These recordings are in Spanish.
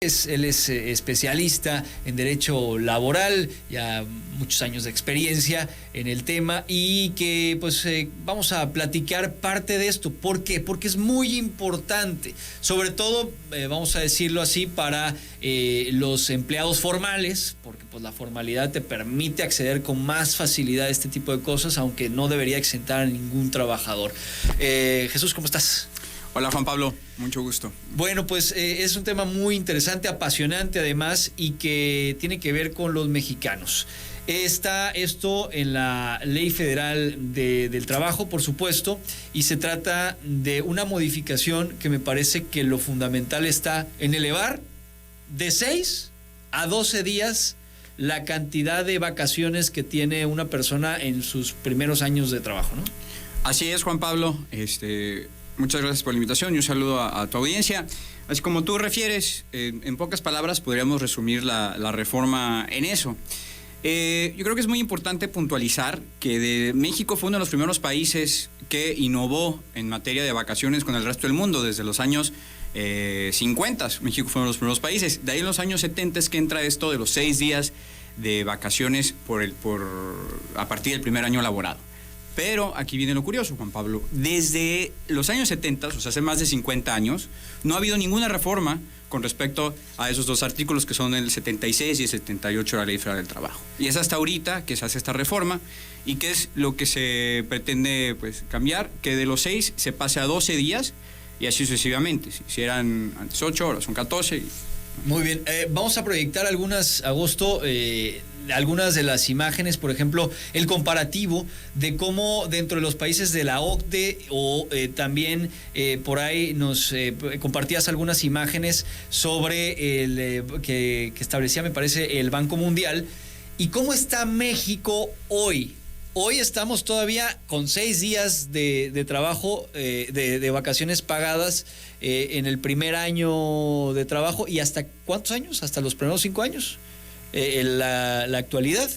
Él es especialista en derecho laboral, ya muchos años de experiencia en el tema y que pues vamos a platicar parte de esto. ¿Por qué? Porque es muy importante, sobre todo, vamos a decirlo así, para los empleados formales, porque pues la formalidad te permite acceder con más facilidad a este tipo de cosas, aunque no debería exentar a ningún trabajador. Jesús, ¿cómo estás? Hola Juan Pablo, mucho gusto. Bueno, pues es un tema muy interesante, apasionante además, y que tiene que ver con los mexicanos. Está esto en la Ley Federal del Trabajo, por supuesto, y se trata de una modificación que me parece que lo fundamental está en elevar de 6 a 12 días la cantidad de vacaciones que tiene una persona en sus primeros años de trabajo, ¿no? Así es, Juan Pablo. Muchas gracias por la invitación y un saludo a tu audiencia. Así como tú refieres, en pocas palabras podríamos resumir la reforma en eso. Yo creo que es muy importante puntualizar que México fue uno de los primeros países que innovó en materia de vacaciones con el resto del mundo desde los años 50. México fue uno de los primeros países. De ahí en los años 70 es que entra esto de los 6 días de vacaciones a partir del primer año laborado. Pero aquí viene lo curioso, Juan Pablo. Desde los años 70, o sea, hace más de 50 años, no ha habido ninguna reforma con respecto a esos dos artículos que son el 76 y el 78 de la Ley Federal del Trabajo. Y es hasta ahorita que se hace esta reforma y que es lo que se pretende pues, cambiar, que de los 6 se pase a 12 días y así sucesivamente. Si eran antes 8 horas, son 14. Muy bien, vamos a proyectar algunas de las imágenes, por ejemplo, el comparativo de cómo dentro de los países de la OCDE o también por ahí nos compartías algunas imágenes sobre el que establecía, me parece, el Banco Mundial y cómo está México hoy. Hoy estamos todavía con 6 días de trabajo, de vacaciones pagadas en el primer año de trabajo. ¿Y hasta cuántos años? ¿Hasta los primeros 5 años? La actualidad.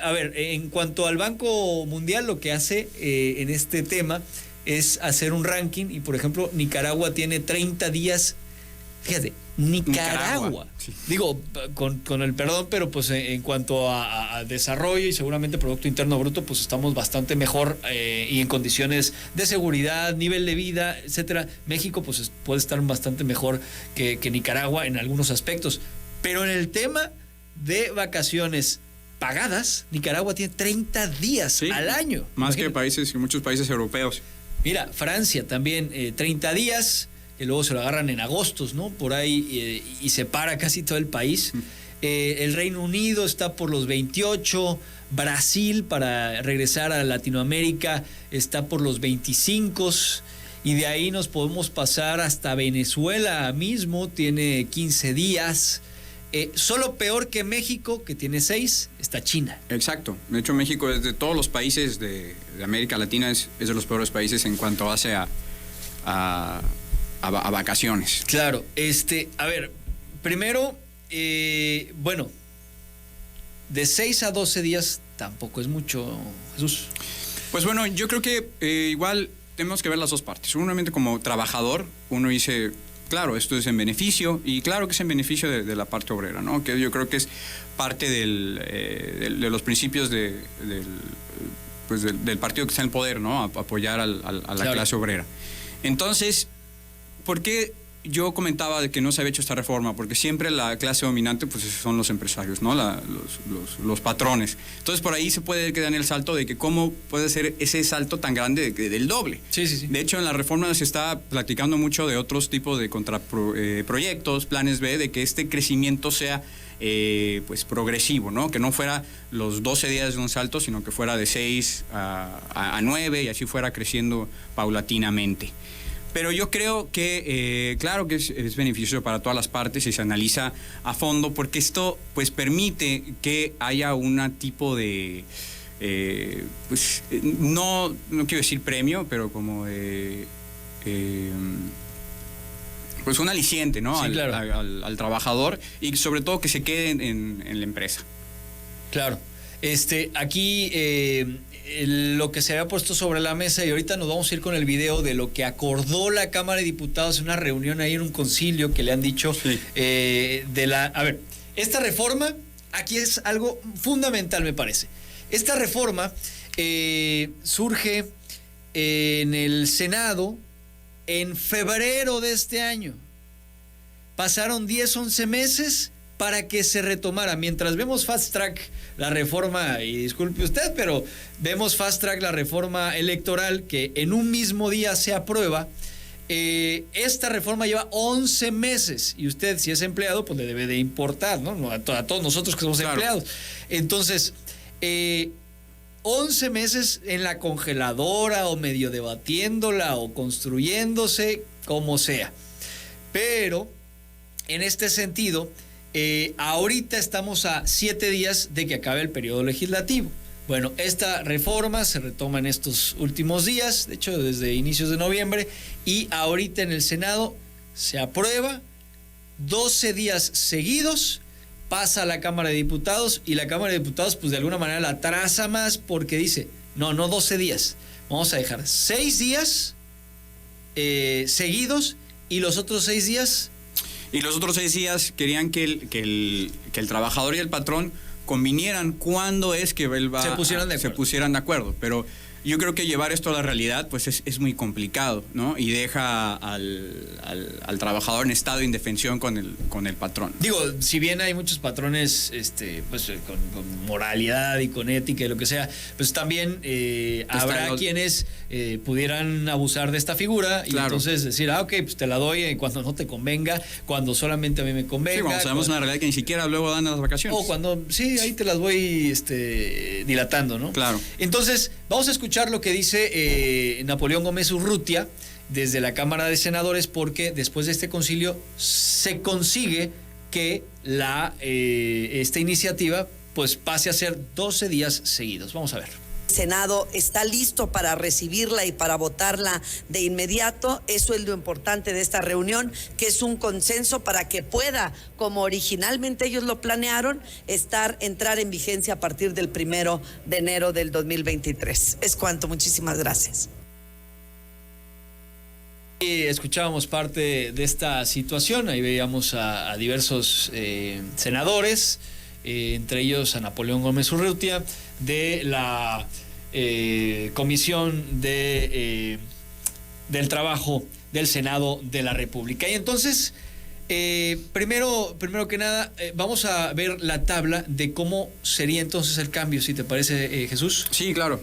A ver, en cuanto al Banco Mundial, lo que hace en este tema es hacer un ranking y, por ejemplo, Nicaragua tiene 30 días. Fíjate, Nicaragua. Sí. Digo, con el perdón, pero pues en cuanto a desarrollo y seguramente Producto Interno Bruto, pues estamos bastante mejor y en condiciones de seguridad, nivel de vida, etcétera. México pues puede estar bastante mejor que Nicaragua en algunos aspectos. Pero en el tema de vacaciones pagadas, Nicaragua tiene 30 días al año. Más Imagínate. Que muchos países europeos. Mira, Francia también 30 días. Que luego se lo agarran en agostos, ¿no? Por ahí y se para casi todo el país. El Reino Unido está por los 28, Brasil, para regresar a Latinoamérica, está por los 25, y de ahí nos podemos pasar hasta Venezuela mismo, tiene 15 días. Solo peor que México, que tiene 6, está China. Exacto. De hecho, México es de todos los países de América Latina, es de los peores países en cuanto hace a vacaciones. Claro, a ver, primero, bueno, de 6 a 12 días tampoco es mucho, Jesús. Pues bueno, yo creo que igual tenemos que ver las dos partes. Uno, como trabajador, uno dice, claro, esto es en beneficio, y claro que es en beneficio de la parte obrera, ¿no? Que yo creo que es parte de los principios del partido que está en el poder, ¿no? Apoyar a la clase obrera. Entonces, ¿por qué yo comentaba de que no se había hecho esta reforma? Porque siempre la clase dominante pues son los empresarios, ¿no? Los patrones. Entonces por ahí se puede quedar en el salto de que cómo puede ser ese salto tan grande del doble. Sí. De hecho, en la reforma se está platicando mucho de otros tipos de proyectos, planes B, de que este crecimiento sea pues progresivo, ¿no? Que no fuera los 12 días de un salto, sino que fuera de 6 a 9 y así fuera creciendo paulatinamente. Pero yo creo que, claro que es beneficioso para todas las partes si se analiza a fondo, porque esto pues permite que haya un tipo de, pues no quiero decir premio, pero como pues un aliciente, ¿no? Sí, claro. al trabajador y sobre todo que se quede en la empresa. Claro. Aquí lo que se había puesto sobre la mesa, y ahorita nos vamos a ir con el video de lo que acordó la Cámara de Diputados en una reunión ahí en un concilio que le han dicho Sí. A ver, esta reforma, aquí es algo fundamental, me parece. Esta reforma surge en el Senado en febrero de este año. Pasaron 10, 11 meses para que se retomara. Mientras vemos fast track la reforma, y disculpe usted, pero vemos fast track la reforma electoral que en un mismo día se aprueba. Esta reforma lleva 11 meses y usted, si es empleado, pues le debe de importar, ¿no? A todos nosotros que somos empleados. Entonces, 11 meses en la congeladora o medio debatiéndola o construyéndose, como sea. Pero, en este sentido, ahorita estamos a 7 días de que acabe el periodo legislativo. Bueno, esta reforma se retoma en estos últimos días, de hecho desde inicios de noviembre, y ahorita en el Senado se aprueba, 12 días seguidos, pasa a la Cámara de Diputados, y la Cámara de Diputados pues de alguna manera la atrasa más porque dice, no 12 días, vamos a dejar 6 días seguidos, y los otros 6 días... Y los otros 6 días querían que el trabajador y el patrón convinieran cuándo es que se pusieran de acuerdo. Pero yo creo que llevar esto a la realidad pues es muy complicado, ¿no? Y deja al trabajador en estado de indefensión con el patrón. Digo, si bien hay muchos patrones pues con moralidad y con ética y lo que sea, pues también habrá quienes pudieran abusar de esta figura y entonces decir, ok, pues te la doy cuando no te convenga, cuando solamente a mí me convenga. Sí, cuando sabemos una realidad que ni siquiera luego dan las vacaciones. O cuando, sí, ahí te las voy dilatando, ¿no? Claro. Entonces, vamos a escuchar lo que dice Napoleón Gómez Urrutia desde la Cámara de Senadores, porque después de este concilio se consigue que esta iniciativa pues pase a ser 12 días seguidos. Vamos a ver. El Senado está listo para recibirla y para votarla de inmediato. Eso es lo importante de esta reunión, que es un consenso para que pueda, como originalmente ellos lo planearon, entrar en vigencia a partir del 1 de enero del 2023. Es cuanto. Muchísimas gracias. Escuchábamos parte de esta situación, ahí veíamos a diversos senadores, entre ellos a Napoleón Gómez Urrutia, de la Comisión del Trabajo del Senado de la República. Y entonces, primero que nada, vamos a ver la tabla de cómo sería entonces el cambio, si te parece, Jesús. Sí, claro.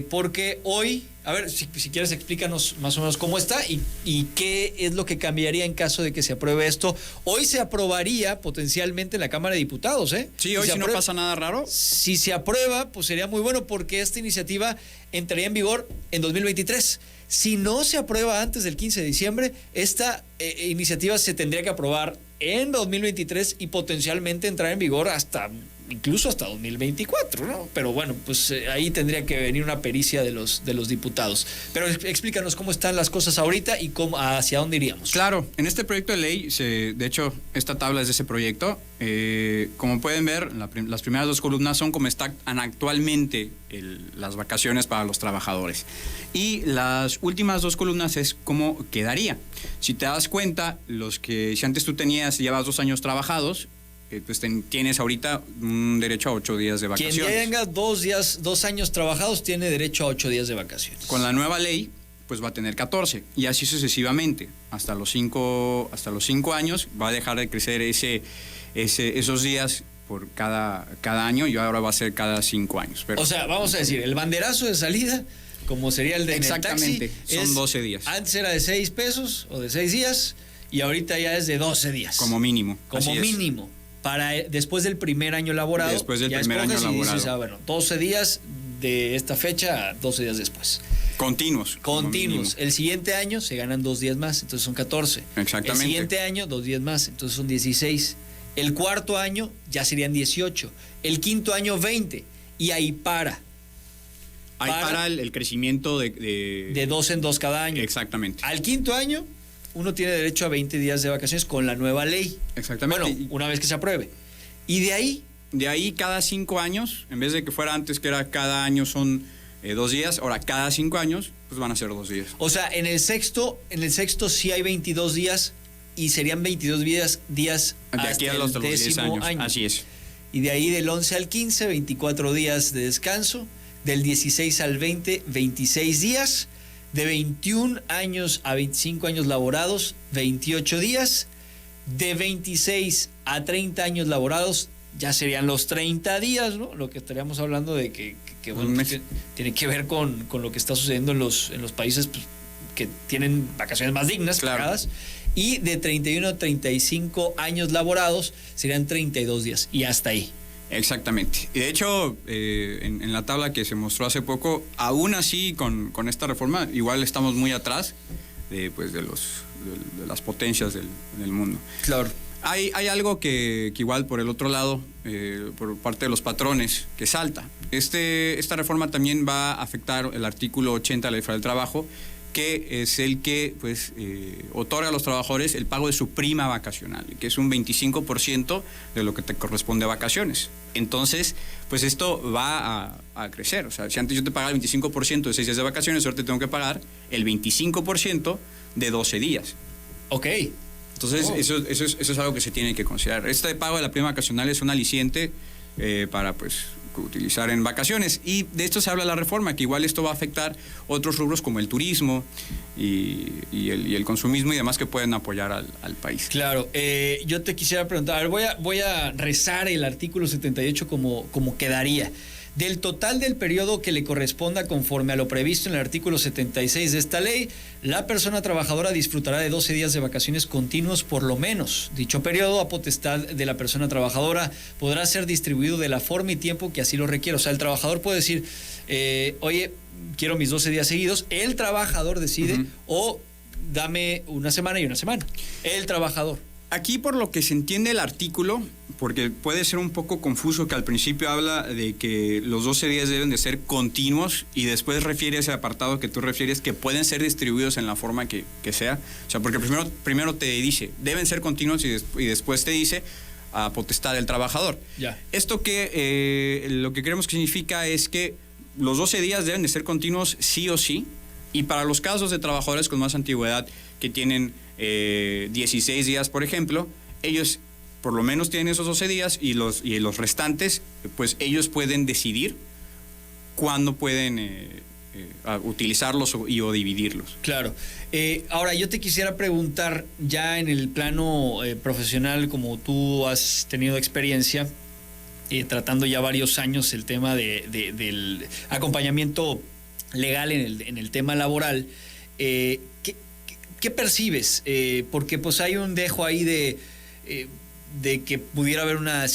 Porque hoy, a ver, si quieres explícanos más o menos cómo está y qué es lo que cambiaría en caso de que se apruebe esto. Hoy se aprobaría potencialmente en la Cámara de Diputados, ¿eh? Sí, hoy si no pasa nada raro. Si se aprueba, pues sería muy bueno porque esta iniciativa entraría en vigor en 2023. Si no se aprueba antes del 15 de diciembre, esta iniciativa se tendría que aprobar en 2023 y potencialmente entrar en vigor incluso hasta 2024, ¿no? Pero bueno, pues ahí tendría que venir una pericia de los diputados. Pero explícanos cómo están las cosas ahorita y hacia dónde iríamos. Claro, en este proyecto de ley, de hecho, esta tabla es de ese proyecto. Como pueden ver, las primeras 2 columnas son como están actualmente las vacaciones para los trabajadores. Y las últimas 2 columnas es cómo quedaría. Si te das cuenta, si antes tú llevas 2 años trabajados, pues tienes ahorita un derecho a 8 días de vacaciones. Quien tenga 2 años trabajados tiene derecho a 8 días de vacaciones. Con la nueva ley, pues va a tener 14 y así sucesivamente. Hasta los 5 años va a dejar de crecer esos días por cada año y ahora va a ser cada 5 años. O sea, vamos a decir, el banderazo de salida, como sería el de exactamente, taxi, son 12 días. Antes era de 6 pesos o de 6 días y ahorita ya es de 12 días. Como mínimo. Como mínimo. Después del primer año laborado. Después del primer año laborado. Dices, bueno, 12 días de esta fecha a 12 días después. Continuos. El siguiente año se ganan 2 días más, entonces son 14. Exactamente. El siguiente año 2 días más, entonces son 16. El cuarto año ya serían 18. El quinto año 20. Y ahí para. Ahí para el crecimiento de 2 en 2 cada año. Exactamente. Al quinto año uno tiene derecho a 20 días de vacaciones con la nueva ley. Exactamente. Bueno, una vez que se apruebe. Y de ahí De ahí cada 5 años, en vez de que fuera antes que era cada año son 2 días, ahora cada 5 años pues van a ser 2 días. O sea, en el sexto sí hay 22 días y serían 22 días De hasta aquí a los 10 años. año. Así es. Y de ahí del 11 al 15, 24 días de descanso. Del 16 al 20, 26 días. De 21 años a 25 años laborados, 28 días. De 26 a 30 años laborados, ya serían los 30 días, ¿no? Lo que estaríamos hablando de que bueno, pues, tiene que ver con lo que está sucediendo en los países pues, que tienen vacaciones más dignas, claro, pagadas. Y de 31 a 35 años laborados serían 32 días y hasta ahí. Exactamente. Y de hecho, en la tabla que se mostró hace poco, aún así con esta reforma, igual estamos muy atrás de las potencias del mundo. Claro. Hay algo que igual por el otro lado, por parte de los patrones, que salta. Esta reforma también va a afectar el artículo 80 de la Ley Federal del Trabajo, que es el que pues otorga a los trabajadores el pago de su prima vacacional, que es un 25% de lo que te corresponde a vacaciones. Entonces, pues esto va a crecer. O sea, si antes yo te pagaba el 25% de 6 días de vacaciones, ahora te tengo que pagar el 25% de 12 días. Ok. Entonces, eso es algo que se tiene que considerar. Este pago de la prima vacacional es un aliciente para pues utilizar en vacaciones, y de esto se habla la reforma, que igual esto va a afectar otros rubros como el turismo y el consumismo y demás que pueden apoyar al país. Claro, yo te quisiera preguntar, a ver, voy a rezar el artículo 78 como quedaría. Del total del periodo que le corresponda conforme a lo previsto en el artículo 76 de esta ley, la persona trabajadora disfrutará de 12 días de vacaciones continuos por lo menos. Dicho periodo, a potestad de la persona trabajadora, podrá ser distribuido de la forma y tiempo que así lo requiera. O sea, el trabajador puede decir, oye, quiero mis 12 días seguidos. El trabajador decide, o dame una semana y una semana. El trabajador. Aquí, por lo que se entiende el artículo, porque puede ser un poco confuso, que al principio habla de que los 12 días deben de ser continuos y después refiere a ese apartado que tú refieres, que pueden ser distribuidos en la forma que sea. O sea, porque primero te dice, deben ser continuos y después te dice a potestad del trabajador. Ya. Esto lo que creemos que significa es que los 12 días deben de ser continuos sí o sí, y para los casos de trabajadores con más antigüedad que tienen 16 días, por ejemplo, ellos por lo menos tienen esos 12 días y los restantes, pues ellos pueden decidir cuándo pueden utilizarlos o dividirlos. Claro. Ahora, yo te quisiera preguntar, ya en el plano profesional, como tú has tenido experiencia, tratando ya varios años el tema del acompañamiento legal en el tema laboral, ¿qué percibes? Porque pues hay un dejo ahí de que pudiera haber una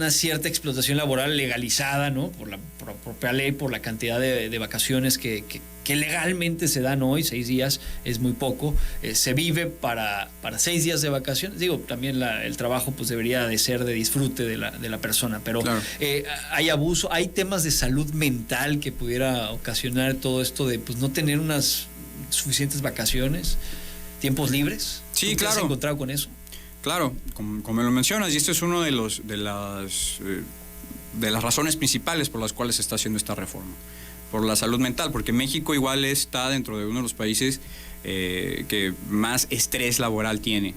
cierta explotación laboral legalizada, ¿no? Por la propia ley, por la cantidad de vacaciones que legalmente se dan hoy. 6 días es muy poco. Se vive para 6 días de vacaciones. Digo, también el trabajo pues debería de ser de disfrute de la persona, pero claro, hay abuso, hay temas de salud mental que pudiera ocasionar todo esto de pues no tener unas suficientes vacaciones, tiempos libres. Sí, ¿Tú claro. ¿Te has encontrado con eso? Claro, como lo mencionas, y esto es uno de las razones principales por las cuales se está haciendo esta reforma, por la salud mental, porque México igual está dentro de uno de los países que más estrés laboral tiene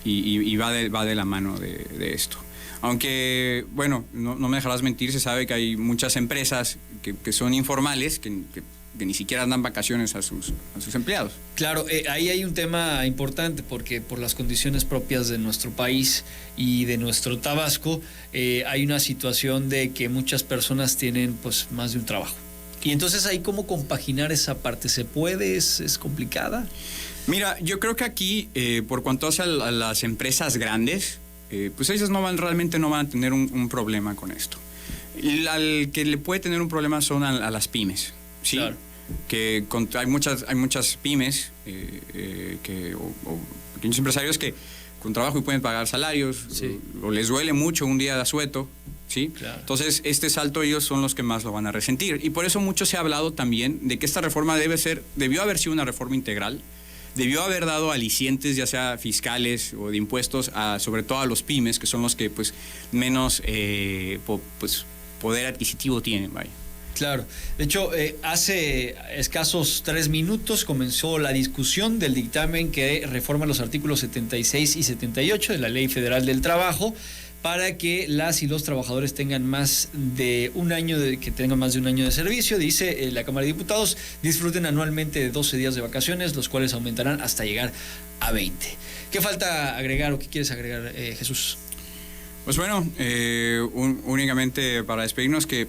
y va de la mano de esto. Aunque, bueno, no me dejarás mentir, se sabe que hay muchas empresas que son informales, que ni siquiera dan vacaciones a sus empleados. Claro, ahí hay un tema importante, porque por las condiciones propias de nuestro país y de nuestro Tabasco, hay una situación de que muchas personas tienen pues más de un trabajo. Y entonces ahí, ¿cómo compaginar esa parte? ¿Se puede? ¿Es complicada? Mira, yo creo que aquí, por cuanto hace a las empresas grandes, pues ellas realmente no van a tener un problema con esto. Al que le puede tener un problema son a las pymes, ¿sí? Claro. Que hay muchas pymes o pequeños empresarios que con trabajo y pueden pagar salarios, sí, o les duele mucho un día de asueto, ¿sí? Claro. Entonces, este salto ellos son los que más lo van a resentir. Y por eso mucho se ha hablado también de que esta reforma debió haber sido una reforma integral, debió haber dado alicientes, ya sea fiscales o de impuestos, sobre todo a los pymes, que son los que pues menos poder adquisitivo tienen, vaya. Claro. De hecho, hace escasos 3 minutos comenzó la discusión del dictamen que reforma los artículos 76 y 78 de la Ley Federal del Trabajo para que las y los trabajadores tengan más de un año de servicio. Dice la Cámara de Diputados, disfruten anualmente de 12 días de vacaciones, los cuales aumentarán hasta llegar a 20. ¿Qué falta agregar o qué quieres agregar, Jesús? Pues bueno, únicamente para despedirnos que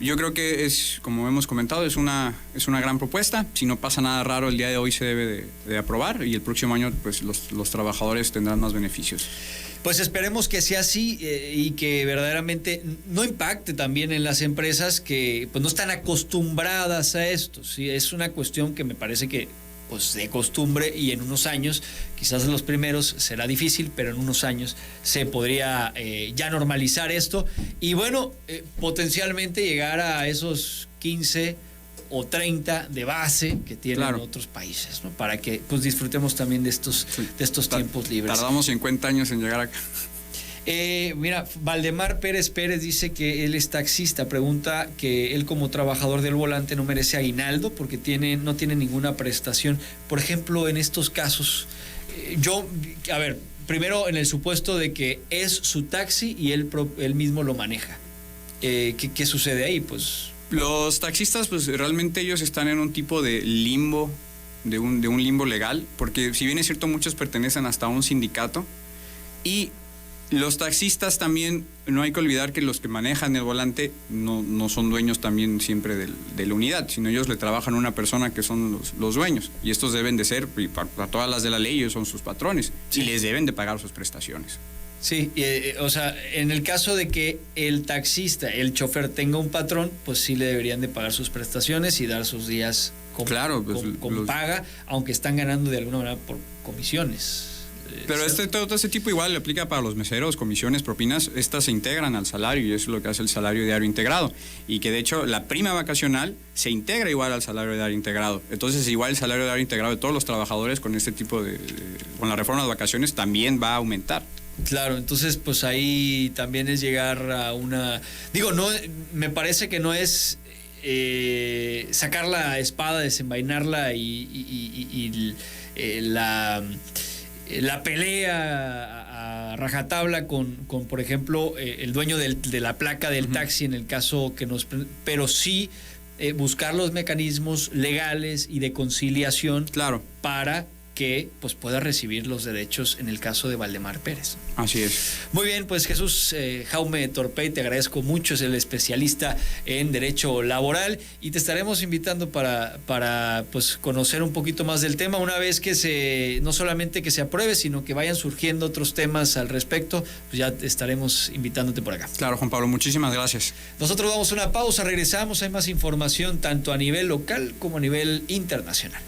yo creo que es, como hemos comentado, es una gran propuesta. Si no pasa nada raro, el día de hoy se debe de aprobar y el próximo año pues los trabajadores tendrán más beneficios. Pues esperemos que sea así y que verdaderamente no impacte también en las empresas que pues no están acostumbradas a esto. ¿Sí? Es una cuestión que me parece que pues de costumbre y en unos años, quizás en los primeros será difícil, pero en unos años se podría ya normalizar esto y bueno, potencialmente llegar a esos 15 o 30 de base que tienen otros países, ¿no? Para que pues disfrutemos también de estos tiempos libres. Tardamos 50 años en llegar acá. Mira, Valdemar Pérez dice que él es taxista, pregunta que él como trabajador del volante no merece aguinaldo porque no tiene ninguna prestación. Por ejemplo, en estos casos, primero en el supuesto de que es su taxi y él mismo lo maneja. ¿Qué sucede ahí? Pues los taxistas, pues realmente ellos están en un tipo de limbo, de un limbo legal, porque si bien es cierto, muchos pertenecen hasta a un sindicato y los taxistas también, no hay que olvidar que los que manejan el volante no son dueños también siempre de la unidad, sino ellos le trabajan a una persona que son los dueños. Y estos deben de ser, y para todas las de la ley, ellos son sus patrones. Sí. Y les deben de pagar sus prestaciones. Sí, o sea, en el caso de que el taxista, el chofer tenga un patrón, pues sí le deberían de pagar sus prestaciones y dar sus días con paga, aunque están ganando de alguna manera por comisiones. Pero todo este tipo igual le aplica para los meseros, comisiones, propinas, estas se integran al salario y eso es lo que hace el salario diario integrado. Y que de hecho la prima vacacional se integra igual al salario diario integrado. Entonces igual el salario diario integrado de todos los trabajadores con este tipo con la reforma de vacaciones también va a aumentar. Claro, entonces pues ahí también es llegar a una... no, me parece que no es sacar la espada, desenvainarla y la pelea a rajatabla con por ejemplo, el dueño de la placa del taxi en el caso que pero sí buscar los mecanismos legales y de conciliación para que pues pueda recibir los derechos en el caso de Valdemar Pérez. Así es. Muy bien, pues Jesús Jaume Torpey, te agradezco mucho, es el especialista en derecho laboral y te estaremos invitando para pues conocer un poquito más del tema una vez que no solamente que se apruebe, sino que vayan surgiendo otros temas al respecto, pues ya estaremos invitándote por acá. Claro, Juan Pablo, muchísimas gracias. Nosotros damos una pausa, regresamos, hay más información tanto a nivel local como a nivel internacional.